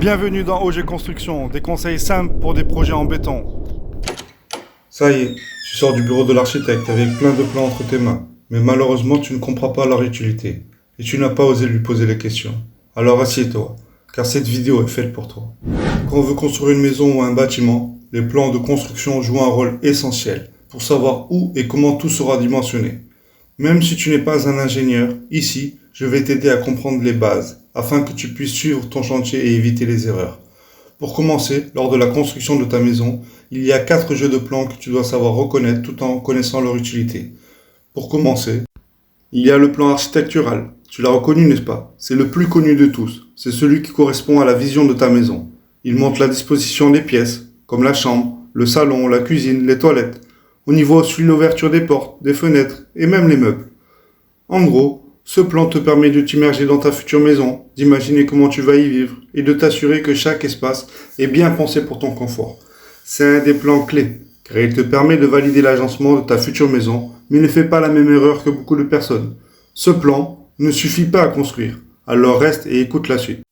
Bienvenue dans OG Construction, des conseils simples pour des projets en béton. Ça y est, tu sors du bureau de l'architecte avec plein de plans entre tes mains. Mais malheureusement, tu ne comprends pas leur utilité. Et tu n'as pas osé lui poser les questions. Alors assieds-toi, car cette vidéo est faite pour toi. Quand on veut construire une maison ou un bâtiment, les plans de construction jouent un rôle essentiel pour savoir où et comment tout sera dimensionné. Même si tu n'es pas un ingénieur, ici, je vais t'aider à comprendre les bases, afin que tu puisses suivre ton chantier et éviter les erreurs. Pour commencer, lors de la construction de ta maison, il y a 4 jeux de plans que tu dois savoir reconnaître tout en connaissant leur utilité. Pour commencer, il y a le plan architectural. Tu l'as reconnu, n'est-ce pas? C'est le plus connu de tous. C'est celui qui correspond à la vision de ta maison. Il montre la disposition des pièces, comme la chambre, le salon, la cuisine, les toilettes. On y voit aussi l'ouverture des portes, des fenêtres et même les meubles. En gros, ce plan te permet de t'immerger dans ta future maison, d'imaginer comment tu vas y vivre et de t'assurer que chaque espace est bien pensé pour ton confort. C'est un des plans clés, car il te permet de valider l'agencement de ta future maison, mais ne fais pas la même erreur que beaucoup de personnes. Ce plan ne suffit pas à construire, alors reste et écoute la suite.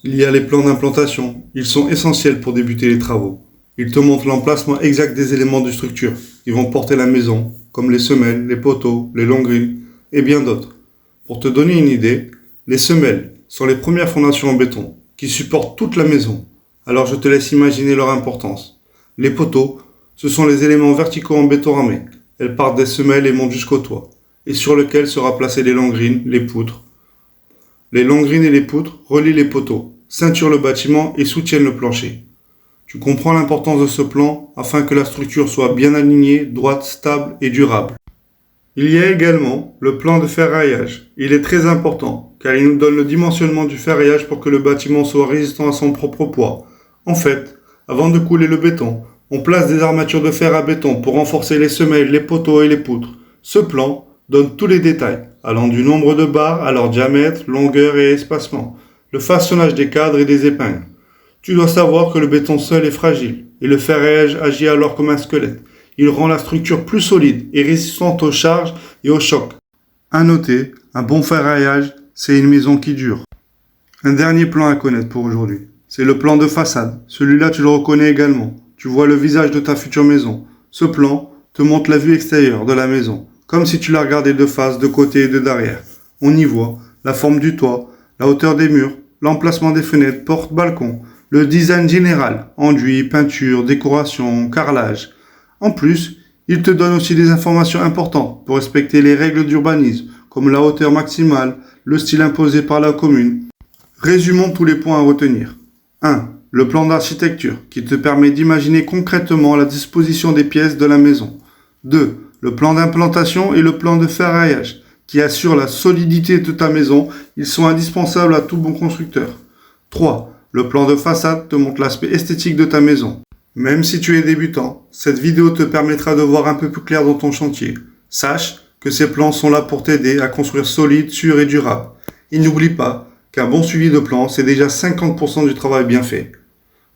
Il y a les plans d'implantation, ils sont essentiels pour débuter les travaux. Ils te montrent l'emplacement exact des éléments de structure qui vont porter la maison, comme les semelles, les poteaux, les longrines et bien d'autres. Pour te donner une idée, les semelles sont les premières fondations en béton qui supportent toute la maison. Alors je te laisse imaginer leur importance. Les poteaux, ce sont les éléments verticaux en béton ramé. Elles partent des semelles et montent jusqu'au toit, et sur lequel sera placées les longrines, les poutres. Les longrines et les poutres relient les poteaux, ceinturent le bâtiment et soutiennent le plancher. Tu comprends l'importance de ce plan afin que la structure soit bien alignée, droite, stable et durable. Il y a également le plan de ferraillage. Il est très important car il nous donne le dimensionnement du ferraillage pour que le bâtiment soit résistant à son propre poids. En fait, avant de couler le béton, on place des armatures de fer à béton pour renforcer les semelles, les poteaux et les poutres. Ce plan donne tous les détails, allant du nombre de barres à leur diamètre, longueur et espacement, le façonnage des cadres et des épingles. Tu dois savoir que le béton seul est fragile et le ferraillage agit alors comme un squelette. Il rend la structure plus solide et résistante aux charges et aux chocs. À noter, un bon ferraillage, c'est une maison qui dure. Un dernier plan à connaître pour aujourd'hui, c'est le plan de façade. Celui-là, tu le reconnais également. Tu vois le visage de ta future maison. Ce plan te montre la vue extérieure de la maison, comme si tu la regardais de face, de côté et de derrière. On y voit la forme du toit, la hauteur des murs, l'emplacement des fenêtres, portes, balcons, le design général, enduit, peinture, décoration, carrelage. En plus, il te donne aussi des informations importantes pour respecter les règles d'urbanisme, comme la hauteur maximale, le style imposé par la commune. Résumons tous les points à retenir. 1. Le plan d'architecture, qui te permet d'imaginer concrètement la disposition des pièces de la maison. 2. Le plan d'implantation et le plan de ferraillage, qui assurent la solidité de ta maison. Ils sont indispensables à tout bon constructeur. 3. Le plan de façade te montre l'aspect esthétique de ta maison. Même si tu es débutant, cette vidéo te permettra de voir un peu plus clair dans ton chantier. Sache que ces plans sont là pour t'aider à construire solide, sûr et durable. Et n'oublie pas qu'un bon suivi de plan, c'est déjà 50% du travail bien fait.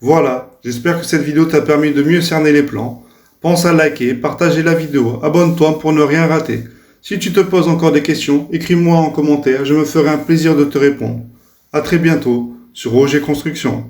Voilà, j'espère que cette vidéo t'a permis de mieux cerner les plans. Pense à liker, partager la vidéo, abonne-toi pour ne rien rater. Si tu te poses encore des questions, écris-moi en commentaire, je me ferai un plaisir de te répondre. À très bientôt sur OG Construction.